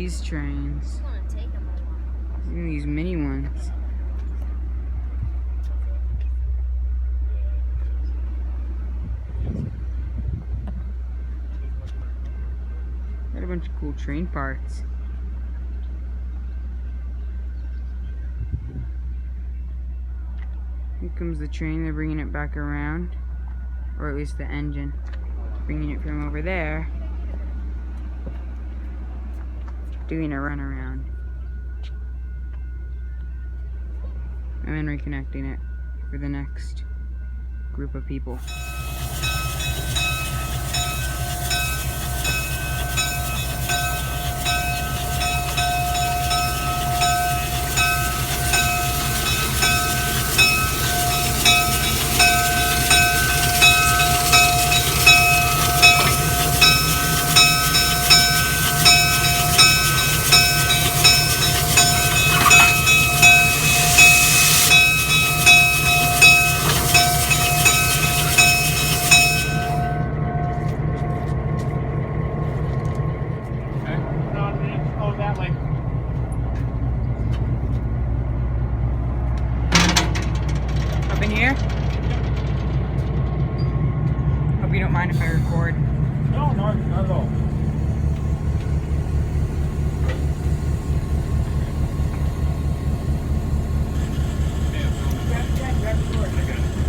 these trains. I want to take them all. Even these mini ones. Got a bunch of cool train parts. Here comes the train. They're bringing it back around, or at least the engine. Bringing it from over there, doing a run around, and then reconnecting it for the next group of people. Up in here? Hope you don't mind if I record. No, not at all.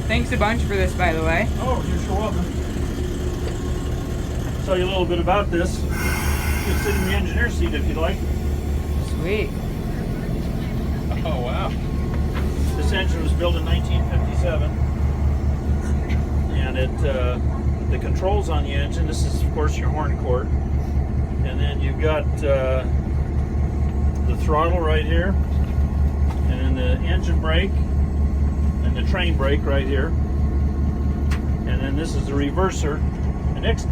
Thanks a bunch for this, by the way. Oh, you're sure welcome. Tell you a little bit about this. You can sit in the engineer's seat if you'd like. Sweet. Oh, wow. This engine was built in 1957, and the controls on the engine. This is, of course, your horn cord, and then you've got the throttle right here, and then the engine brake, and the train brake right here, and then this is the reverser, and it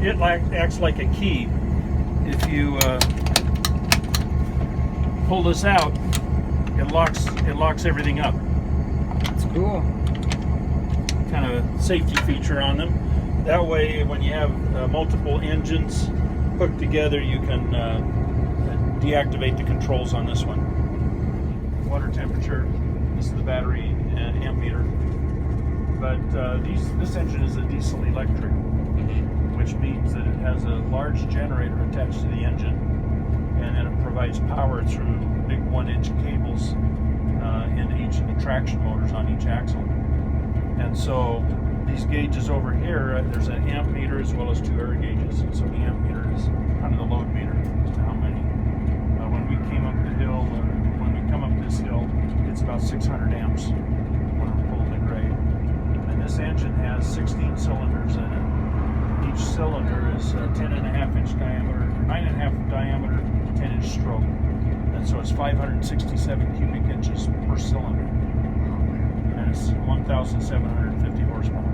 acts like a key. If you pull this out, it locks everything up. That's cool. Kind of a safety feature on them. That way, when you have multiple engines hooked together, you can deactivate the controls on this one. Water temperature. This is the battery amp meter. But this engine is a diesel electric, which means that it has a large generator attached to the engine, and then it provides power through big 1-inch cables into each of the traction motors on each axle. And so these gauges over here, there's an amp meter as well as 2 air gauges. And so the amp meter is kind of the load meter as to how many. When we came up the hill, or when we come up this hill, it's about 600 amps when we're pulling the grade. And this engine has 16 cylinders in it. Each cylinder is 10.5-inch diameter, 9.5 diameter, 10-inch stroke. And so it's 567 cubic inches per cylinder. And it's 1,750 horsepower.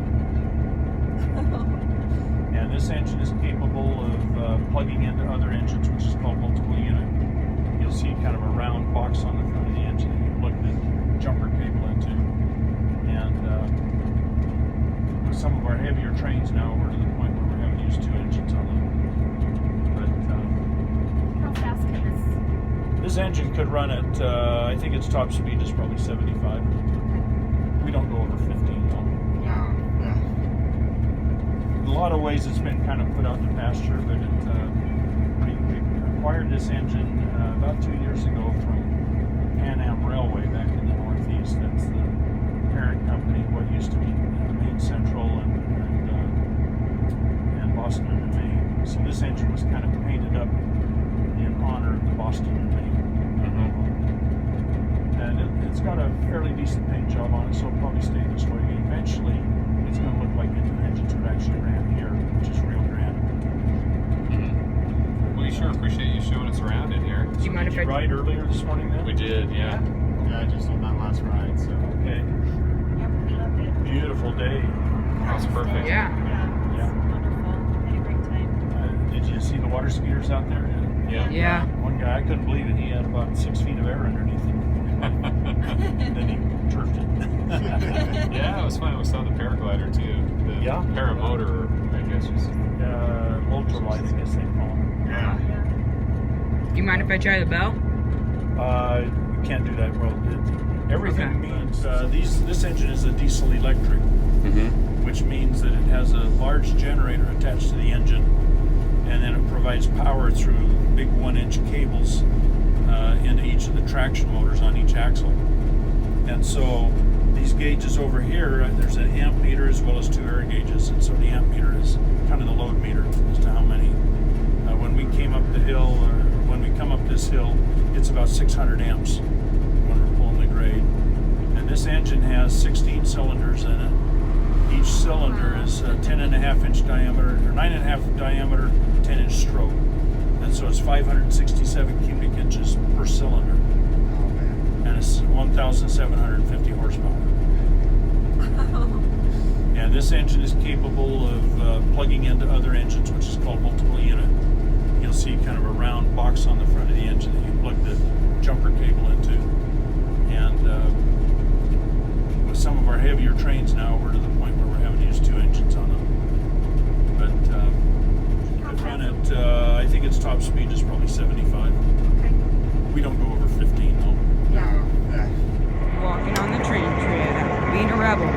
And this engine is capable of plugging into other engines, which is called multiple unit. You'll see kind of a round box on the front of the engine that you plug the jumper cable into. And with some of our heavier trains now, we're to the point where we're having to use 2 engines on them. But How fast can this engine could run at, I think its top speed is probably 75. We don't go over 15 though. Yeah. In a lot of ways it's been kind of put out to pasture, but we acquired this engine about 2 years ago from Pan Am Railway back in the Northeast. That's the parent company, what used to be Maine Central and Boston and Maine. So this engine was kind of painted up in honor of the Boston and Maine logo. And it's got a fairly decent paint job on it, so it'll probably stay this way. Eventually, it's going to look like engines that actually ran here, which is real grand. We sure appreciate you showing us around in here. Do you mind if I Ride earlier this morning then? We did, yeah. Yeah, just on that last ride, so. Okay. Yep, we loved it. Beautiful day. That was perfect. Yeah. Yeah. Wonderful. Had a great time. Did you see the water skiers out there? Yeah. Yeah. One guy, I couldn't believe it. He had about 6 feet of air underneath him. Then he turfed it. Yeah, it was fun. We saw the paraglider too. The Yeah. paramotor, I guess. Ultralight, I guess they call them. Yeah. Do you mind if I try the bell? You can't do that. Well, everything Okay. means this engine is a diesel electric, Mm-hmm. which means that it has a large generator attached to the engine, and then it provides power through big 1-inch cables into each of the traction motors on each axle. And so these gauges over here, there's an amp meter as well as 2 air gauges, and so the amp meter is kind of the load meter as to how many. When we came up the hill, or when we come up this hill, it's about 600 amps when we're pulling the grade. And this engine has 16 cylinders in it. Each cylinder is 10.5-inch diameter, or 9.5 diameter, 10-inch stroke. And so it's 567 cubic inches per cylinder. Oh man. And it's 1,750 horsepower. And this engine is capable of plugging into other engines, which is called multiple unit. You'll see kind of a round box on the front of the engine that you plug the jumper cable into. And with some of our heavier trains now, we're to the point where we're having to use 2 engines on them. But we run at, I think its top speed is probably 75. Okay. We don't go over 15 though. Yeah. Walking on the train tread, being a rebel.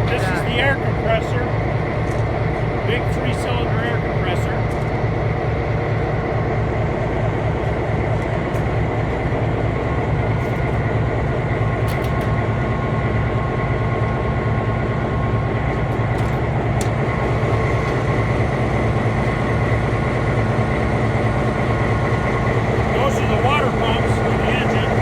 This is the air compressor, big 3-cylinder air compressor. Those are the water pumps for the engine.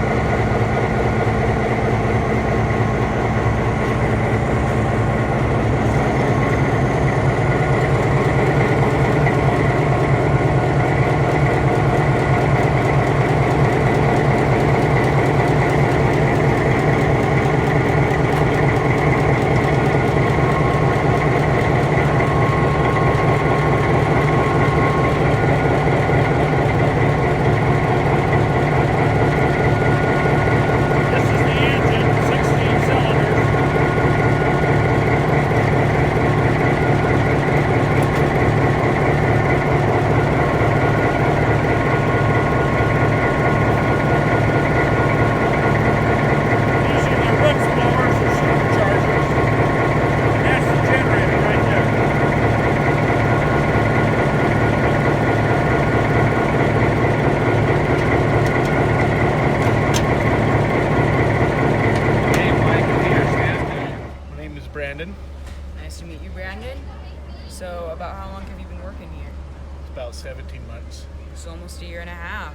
This is the engine, 16 cylinders. These are the roof blowers or superchargers. And that's the generator right there. Hey, Mike, here's man. My name is Brandon. Nice to meet you, Brandon. So, about how long have you been working here? It's about 17 months. It's almost a year and a half.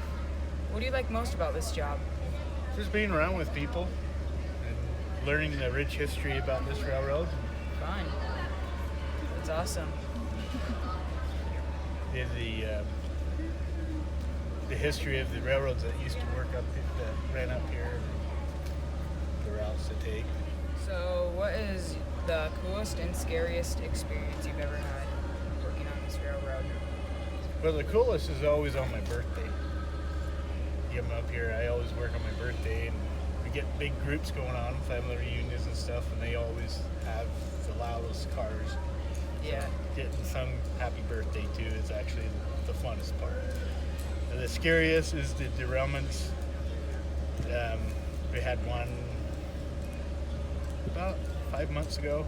What do you like most about this job? Just being around with people and learning the rich history about this railroad. Fun. That's awesome. The history of the railroads that used to work up, that ran up here, the routes to take. So, what is the coolest and scariest experience you've ever had working on this railroad? Well, the coolest is always on my birthday. You come up here, I always work on my birthday, and we get big groups going on, family reunions and stuff, and they always have the loudest cars. Yeah. Getting sung happy birthday to is actually the funnest part. And the scariest is the derailments. We had one about 5 months ago.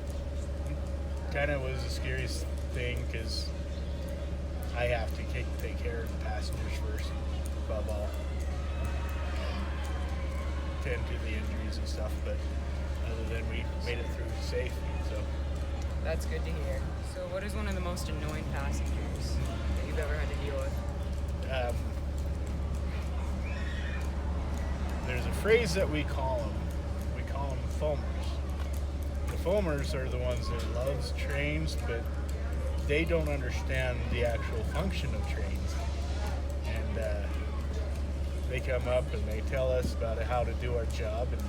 Kind of was the scariest thing because I have to take care of the passengers first, above all, and tend to the injuries and stuff. But other than we made it through safe, so. That's good to hear. So, what is one of the most annoying passengers that you've ever had to deal with? There's a phrase that we call them. We call them foamers. The foamers are the ones that loves trains, but they don't understand the actual function of trains. And they come up and they tell us about how to do our job, and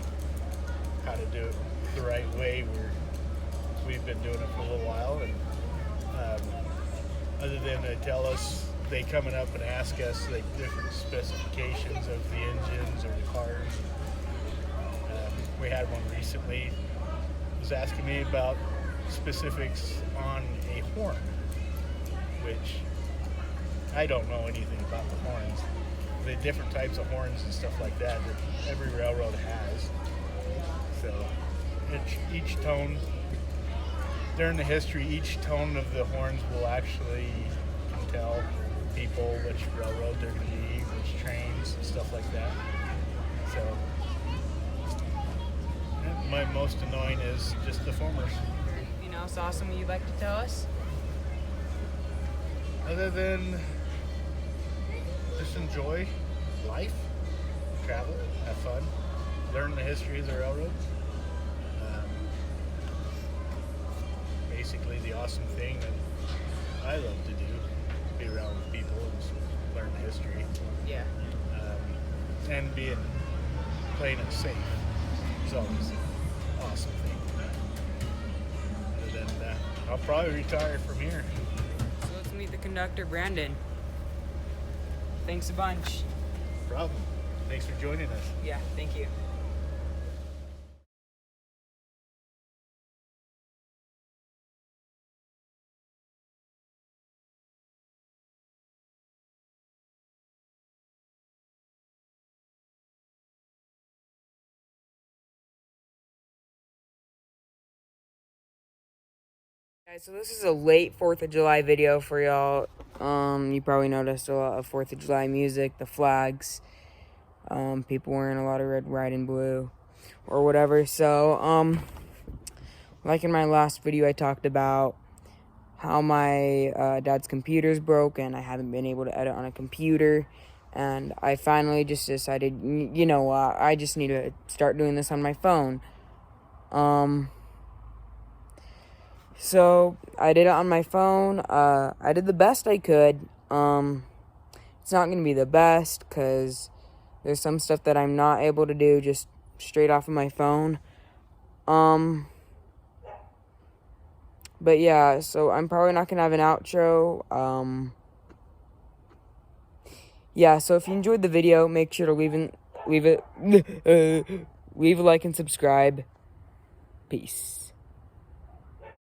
how to do it the right way. We've been doing it for a little while, and other than they tell us, they coming up and ask us like different specifications of the engines or the cars. We had one recently, was asking me about specifics on a horn, which I don't know anything about the horns. The different types of horns and stuff like that every railroad has. So each tone, during the history, each tone of the horns will actually tell people which railroad they're going to be, which trains and stuff like that. So my most annoying is just the foamers. Anything else awesome you'd like to tell us? Other than just enjoy life, travel, have fun, learn the history of the railroads. Basically, the awesome thing that I love to do, be around with people and learn the history. Yeah. And playing it safe is always an awesome thing. Other than that, I'll probably retire from here. So let's meet the conductor, Brandon. Thanks a bunch. No problem. Thanks for joining us. Yeah, thank you. Guys, so this is a late 4th of July video for y'all. You probably noticed a lot of 4th of July music, the flags, people wearing a lot of red, white, and blue, or whatever. So, like in my last video, I talked about how my dad's computer's broke and I haven't been able to edit on a computer. And I finally just decided, you know what, I just need to start doing this on my phone. So I did it on my phone. I did the best I could. It's not going to be the best because there's some stuff that I'm not able to do just straight off of my phone. But yeah, so I'm probably not going to have an outro. Yeah, so if you enjoyed the video, make sure to leave a like and subscribe. Peace.